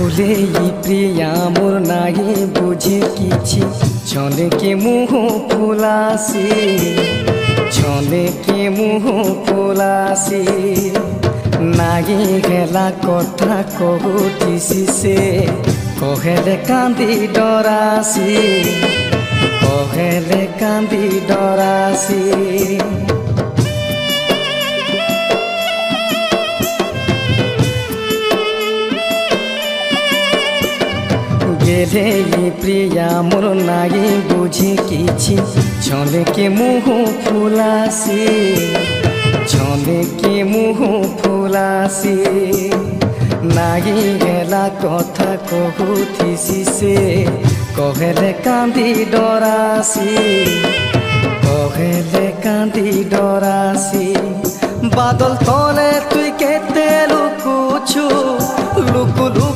ভুলে প্রিয়া মোর নাই বুঝে কিছি ছনে কে মুহ ফুলাসি ছনে কে মুহ ফুলাসি নাগি গেলা কথা কহুটিছি সে কহেলে কান্দি ডরাসি কহেলে কান্দি ডরাসি গেলে প্রিয়া মোর নাই বুঝি কিছি ছলে কে মুহ ফুলাসি ছলে কে মুহ ফুলাসি নাগি গেলা কথা কহুথিছি সে কহেলে কান্দি ডরাসি কহেলে কান্দি ডরাসি বাদল তলে তুই কেতে লুকুছু লুকু